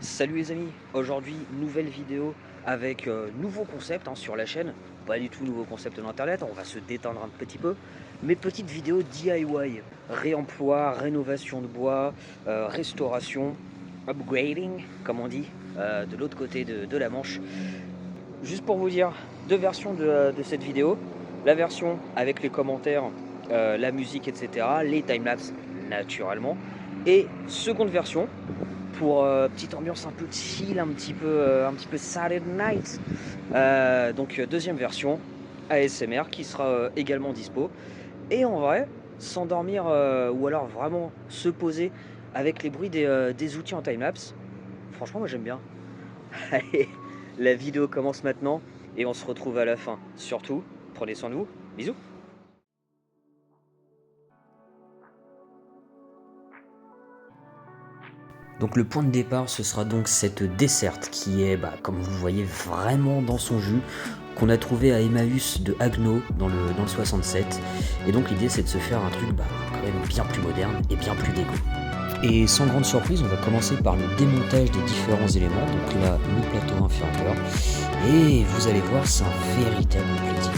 Salut les amis, aujourd'hui nouvelle vidéo avec nouveau concept sur la chaîne, pas du tout nouveau concept d'internet, on va se détendre un petit peu, mais petite vidéo DIY, réemploi, rénovation de bois, restauration, upgrading comme on dit, de l'autre côté de la Manche. Juste pour vous dire, deux versions de cette vidéo, la version avec les commentaires, la musique etc, les timelapses naturellement, et seconde version pour petite ambiance un peu chill, un petit peu Saturday Night. Donc deuxième version ASMR qui sera également dispo. Et en vrai, s'endormir ou alors vraiment se poser avec les bruits des outils en timelapse, franchement moi j'aime bien. Allez, la vidéo commence maintenant et on se retrouve à la fin. Surtout, prenez soin de vous. Bisous. Donc le point de départ, ce sera donc cette desserte qui est, comme vous le voyez, vraiment dans son jus, qu'on a trouvé à Emmaüs de Haguenau dans le 67. Et donc l'idée c'est de se faire un truc quand même bien plus moderne et bien plus dégo. Et sans grande surprise, on va commencer par le démontage des différents éléments. Donc là, le plateau inférieur. Et vous allez voir, c'est un véritable plaisir.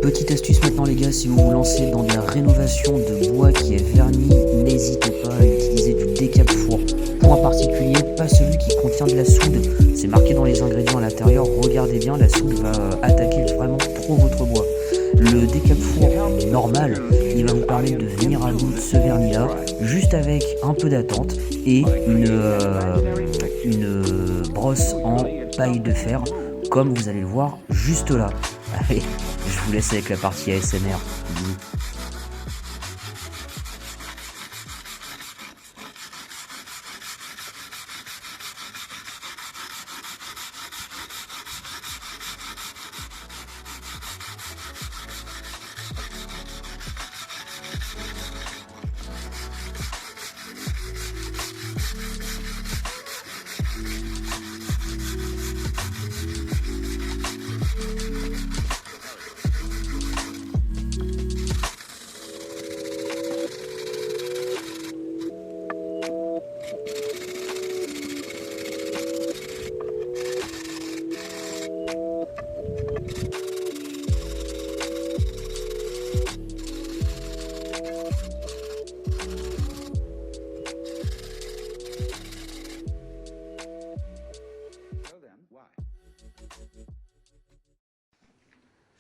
Petite astuce maintenant les gars, si vous vous lancez dans de la rénovation de bois qui est verni, n'hésitez pas à utiliser du décap four. Point particulier, pas celui qui contient de la soude. C'est marqué dans les ingrédients à l'intérieur, regardez bien, la soude va attaquer vraiment trop votre bois. Le décap four normal, il va vous permettre de venir à bout de ce vernis là, juste avec un peu d'attente et une brosse en paille de fer, comme vous allez le voir juste là. Allez, je vous laisse avec la partie ASMR. Bisous.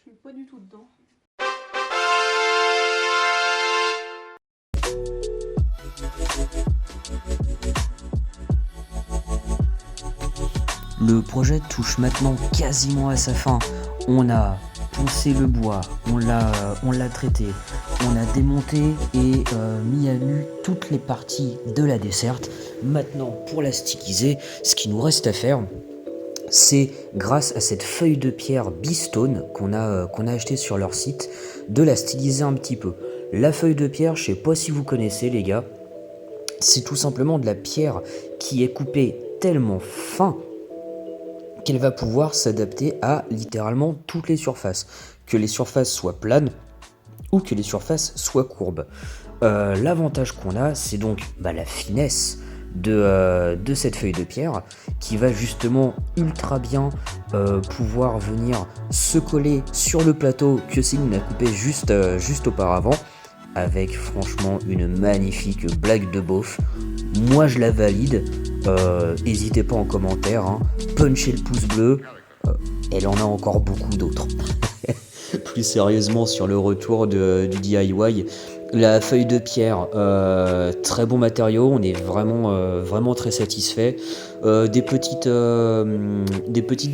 Je suis pas du tout dedans. Le projet touche maintenant quasiment à sa fin. On a poncé le bois, on l'a traité, on a démonté et mis à nu toutes les parties de la desserte. Maintenant, pour la stickiser, ce qu'il nous reste à faire, c'est grâce à cette feuille de pierre Bistone qu'on a acheté sur leur site, de la styliser un petit peu. La feuille de pierre, je sais pas si vous connaissez les gars, c'est tout simplement de la pierre qui est coupée tellement fin qu'elle va pouvoir s'adapter à littéralement toutes les surfaces. Que les surfaces soient planes ou que les surfaces soient courbes. L'avantage qu'on a, c'est donc la finesse de cette feuille de pierre qui va justement ultra bien pouvoir venir se coller sur le plateau que Céline a coupé juste auparavant, avec franchement une magnifique blague de beauf. Moi je la valide, n'hésitez pas en commentaire, hein. Punchez le pouce bleu, elle en a encore beaucoup d'autres. Plus sérieusement sur le retour du DIY, la feuille de pierre, très bon matériau, on est vraiment très satisfait. Des petites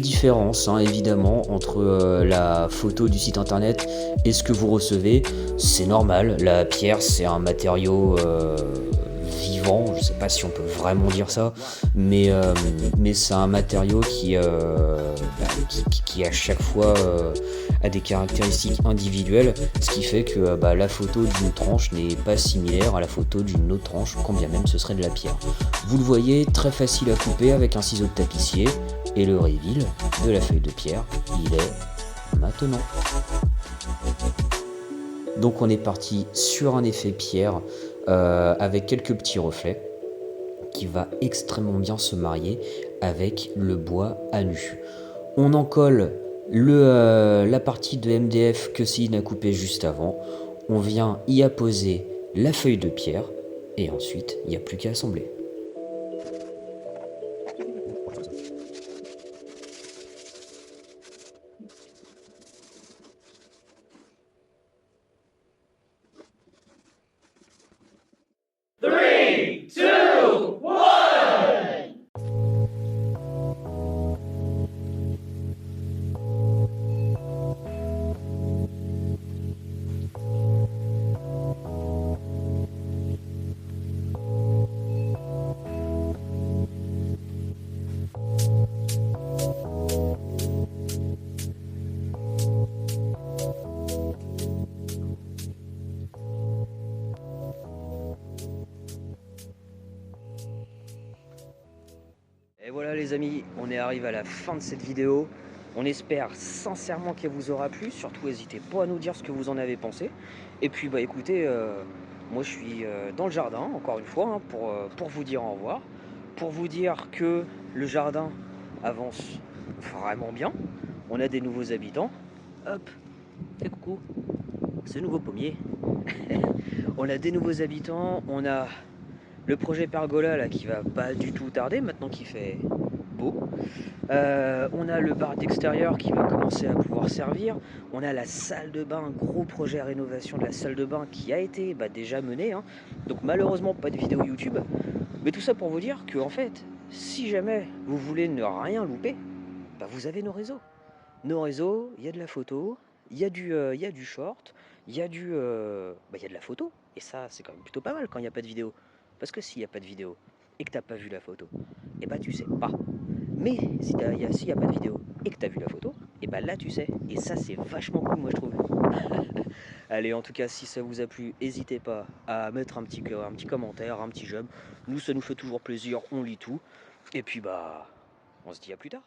différences hein, évidemment entre la photo du site internet et ce que vous recevez. C'est normal, la pierre c'est un matériau vivant, je sais pas si on peut vraiment dire ça, mais c'est un matériau qui à chaque fois a des caractéristiques individuelles, ce qui fait que la photo d'une tranche n'est pas similaire à la photo d'une autre tranche, quand bien même ce serait de la pierre. Vous le voyez, très facile à couper avec un ciseau de tapissier, et le reveal de la feuille de pierre, il est maintenant. Donc on est parti sur un effet pierre avec quelques petits reflets qui va extrêmement bien se marier avec le bois à nu. On en colle la partie de MDF que Céline a coupé juste avant. On vient y apposer la feuille de pierre et ensuite il n'y a plus qu'à assembler. Et voilà les amis, on est arrivé à la fin de cette vidéo. On espère sincèrement qu'elle vous aura plu. Surtout n'hésitez pas à nous dire ce que vous en avez pensé. Et puis écoutez, moi je suis dans le jardin, encore une fois, hein, pour vous dire au revoir. Pour vous dire que le jardin avance vraiment bien. On a des nouveaux habitants. Hop, et coucou. ce nouveau pommier. On a des nouveaux habitants, on a le projet Pergola là qui va pas du tout tarder maintenant qu'il fait beau. On a le bar d'extérieur qui va commencer à pouvoir servir. On a la salle de bain, gros projet rénovation de la salle de bain qui a été déjà mené. Hein. Donc malheureusement pas de vidéo YouTube. Mais tout ça pour vous dire que en fait, si jamais vous voulez ne rien louper, vous avez nos réseaux. Nos réseaux, il y a de la photo, il y a du short, il y a il y a de la photo. Et ça, c'est quand même plutôt pas mal quand il n'y a pas de vidéo. Parce que s'il n'y a pas de vidéo et que t'as pas vu la photo, et tu sais pas. Mais s'il n'y a pas de vidéo et que tu as vu la photo, et là tu sais. Et ça c'est vachement cool moi je trouve. Allez, en tout cas si ça vous a plu, n'hésitez pas à mettre un petit commentaire, un petit j'aime. Nous ça nous fait toujours plaisir, on lit tout. Et puis on se dit à plus tard.